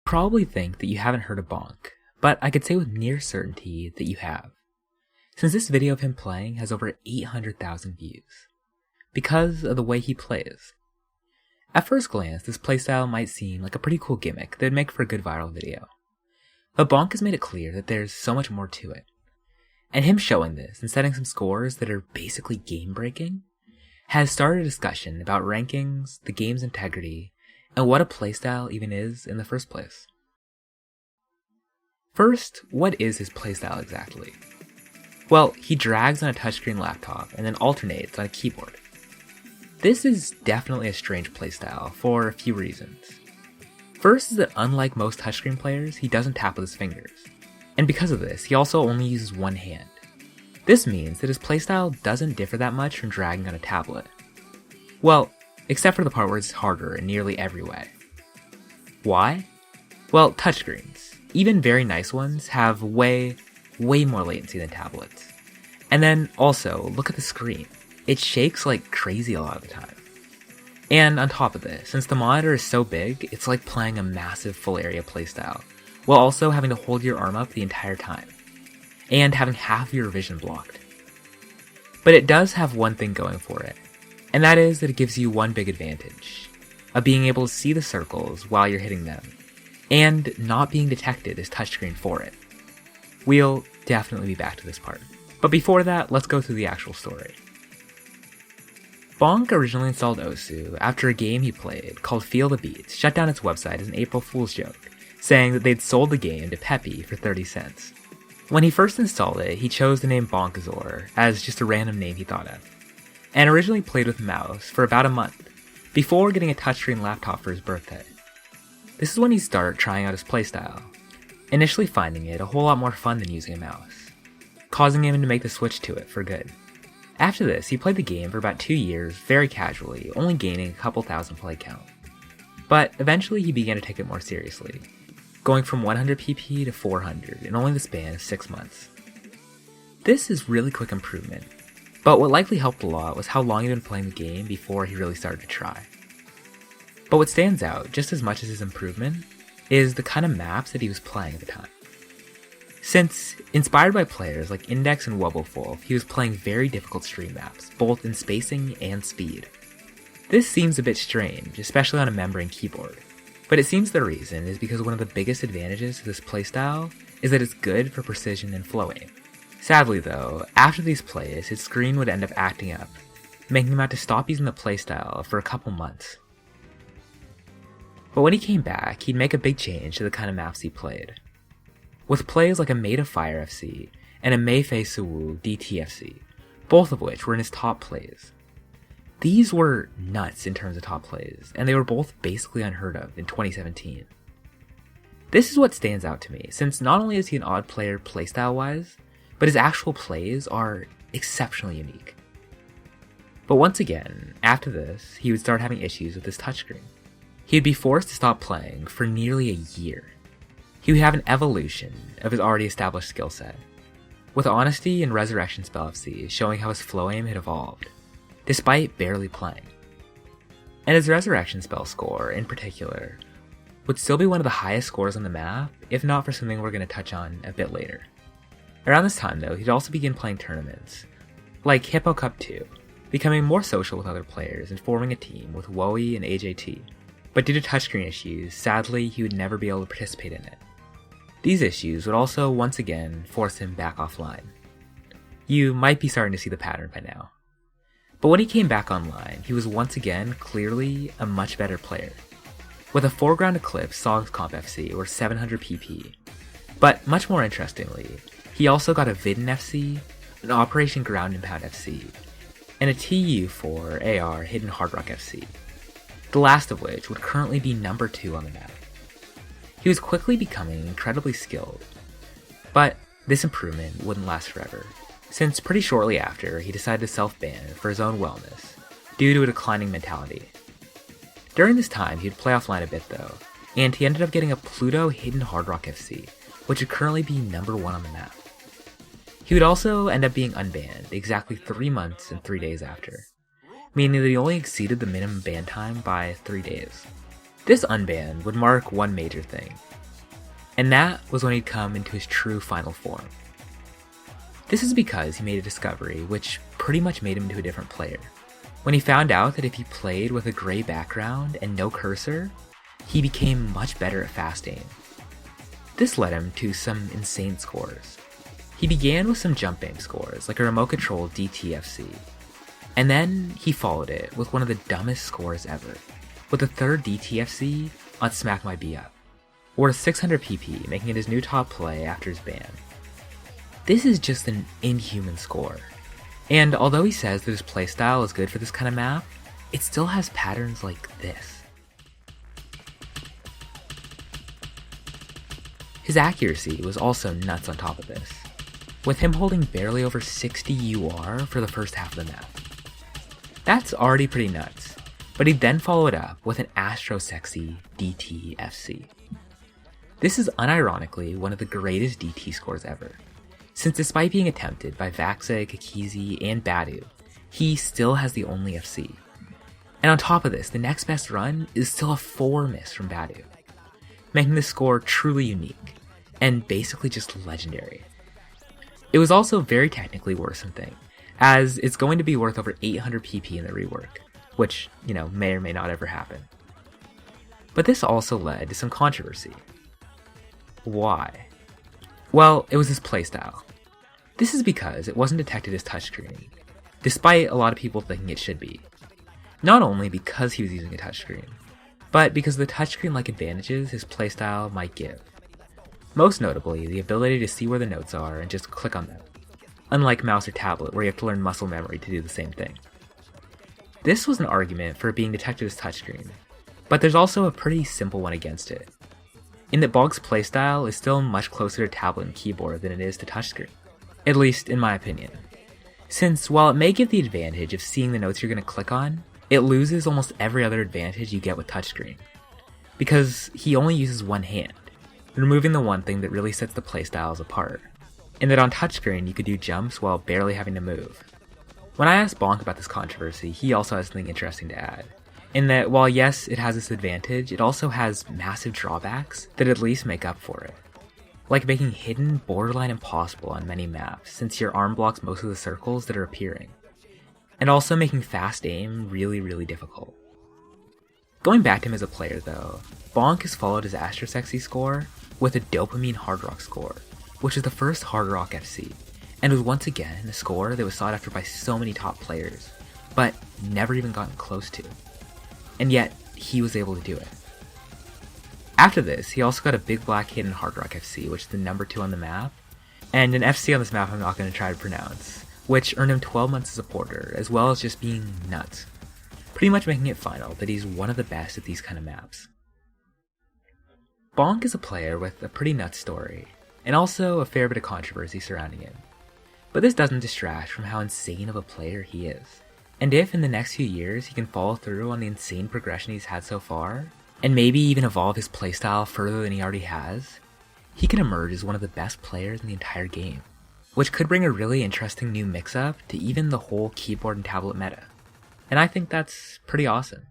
Probably think that you haven't heard of Bonk, but I could say with near certainty that you have, since this video of him playing has over 800,000 views, because of the way he plays. At first glance, this playstyle might seem like a pretty cool gimmick that would make for a good viral video, but Bonk has made it clear that there's so much more to it, and him showing this and setting some scores that are basically game-breaking has started a discussion about rankings, the game's integrity, and what a playstyle even is in the first place. First, what is his playstyle exactly? Well, he drags on a touchscreen laptop and then alternates on a keyboard. This is definitely a strange playstyle for a few reasons. First is that unlike most touchscreen players, he doesn't tap with his fingers, and because of this, he also only uses one hand. This means that his playstyle doesn't differ that much from dragging on a tablet. Well, except for the part where it's harder in nearly every way. Why? Well, touchscreens, even very nice ones, have way more latency than tablets. And then also, look at the screen. It shakes like crazy a lot of the time. And on top of this, since the monitor is so big, it's like playing a massive full area playstyle, while also having to hold your arm up the entire time, and having half your vision blocked. But it does have one thing going for it, and that is that it gives you one big advantage, of being able to see the circles while you're hitting them, and not being detected as touchscreen for it. We'll definitely be back to this part. But before that, let's go through the actual story. Bonk originally installed Osu after a game he played called Feel the Beats shut down its website as an April Fool's joke, saying that they'd sold the game to Peppy for 30 cents. When he first installed it, he chose the name Bonkazor as just a random name he thought of, and originally played with mouse for about a month, before getting a touchscreen laptop for his birthday. This is when he started trying out his playstyle, initially finding it a whole lot more fun than using a mouse, causing him to make the switch to it for good. After this, he played the game for about 2 years very casually, only gaining a couple thousand play count. But eventually he began to take it more seriously, going from 100 pp to 400 in only the span of 6 months. This is really quick improvement, but what likely helped a lot was how long he'd been playing the game before he really started to try. But what stands out, just as much as his improvement, is the kind of maps that he was playing at the time. Since, inspired by players like Index and Wobbleful, he was playing very difficult stream maps, both in spacing and speed. This seems a bit strange, especially on a membrane keyboard, but it seems the reason is because one of the biggest advantages of this playstyle is that it's good for precision and flow aim. Sadly though, after these plays, his screen would end up acting up, making him have to stop using the playstyle for a couple months. But when he came back, he'd make a big change to the kind of maps he played, with plays like a Maid of Fire FC and a Meifei Suwu DTFC, both of which were in his top plays. These were nuts in terms of top plays, and they were both basically unheard of in 2017. This is what stands out to me, since not only is he an odd player playstyle-wise, but his actual plays are exceptionally unique. But once again, after this, he would start having issues with his touchscreen. He would be forced to stop playing for nearly a year. He would have an evolution of his already established skill set, with Honesty and Resurrection Spell FC showing how his flow aim had evolved, despite barely playing. And his Resurrection Spell score, in particular, would still be one of the highest scores on the map, if not for something we're going to touch on a bit later. Around this time though, he'd also begin playing tournaments, like Hippo Cup 2, becoming more social with other players and forming a team with Woey and AJT. But due to touchscreen issues, sadly he would never be able to participate in it. These issues would also once again force him back offline. You might be starting to see the pattern by now. But when he came back online, he was once again clearly a much better player, with a foreground Eclipse Sogs Comp FC or 700 pp. But much more interestingly, he also got a Vidden FC, an Operation Ground and Pound FC, and a TU for AR Hidden Hard Rock FC, the last of which would currently be number 2 on the map. He was quickly becoming incredibly skilled, but this improvement wouldn't last forever, since pretty shortly after he decided to self-ban for his own wellness, due to a declining mentality. During this time he would play offline a bit though, and he ended up getting a Pluto Hidden Hard Rock FC, which would currently be number 1 on the map. He would also end up being unbanned exactly 3 months and 3 days after, meaning that he only exceeded the minimum ban time by 3 days. This unban would mark one major thing, and that was when he'd come into his true final form. This is because he made a discovery which pretty much made him into a different player. When he found out that if he played with a gray background and no cursor, he became much better at fast aim. This led him to some insane scores. He began with some jump aim scores, like a remote control DTFC, and then he followed it with one of the dumbest scores ever, with a third DTFC on Smack My B Up, worth 600 PP, making it his new top play after his ban. This is just an inhuman score, and although he says that his playstyle is good for this kind of map, it still has patterns like this. His accuracy was also nuts on top of this, with him holding barely over 60 UR for the first half of the map. That's already pretty nuts, but he'd then follow it up with an Astro Sexy DTFC. This is unironically one of the greatest DT scores ever, since despite being attempted by Vaxa, Kikizi, and Badu, he still has the only FC. And on top of this, the next best run is still a 4 miss from Badu, making this score truly unique, and basically just legendary. It was also very technically worrisome thing, as it's going to be worth over 800 PP in the rework, which, may or may not ever happen. But this also led to some controversy. Why? Well, it was his playstyle. This is because it wasn't detected as touchscreen, despite a lot of people thinking it should be. Not only because he was using a touchscreen, but because of the touchscreen-like advantages his playstyle might give. Most notably, the ability to see where the notes are and just click on them, unlike mouse or tablet where you have to learn muscle memory to do the same thing. This was an argument for it being detected as touchscreen, but there's also a pretty simple one against it, in that Bonk's playstyle is still much closer to tablet and keyboard than it is to touchscreen, at least in my opinion. Since while it may give the advantage of seeing the notes you're going to click on, it loses almost every other advantage you get with touchscreen, because he only uses one hand, removing the one thing that really sets the playstyles apart, in that on touchscreen you could do jumps while barely having to move. When I asked Bonk about this controversy, he also has something interesting to add, in that while yes, it has this advantage, it also has massive drawbacks that at least make up for it. Like making hidden borderline impossible on many maps, since your arm blocks most of the circles that are appearing, and also making fast aim really, really difficult. Going back to him as a player though, Bonk has followed his Astro Sexy score with a Dopamine Hard Rock score, which is the first Hard Rock FC, and was once again a score that was sought after by so many top players, but never even gotten close to. And yet, he was able to do it. After this, he also got a Big Black Hidden Hard Rock FC, which is the number 2 on the map, and an FC on this map I'm not going to try to pronounce, which earned him 12 months as a porter, as well as just being nuts, pretty much making it final that he's one of the best at these kind of maps. Bonk is a player with a pretty nuts story, and also a fair bit of controversy surrounding him. But this doesn't distract from how insane of a player he is. And if in the next few years he can follow through on the insane progression he's had so far, and maybe even evolve his playstyle further than he already has, he can emerge as one of the best players in the entire game, which could bring a really interesting new mix-up to even the whole keyboard and tablet meta. And I think that's pretty awesome.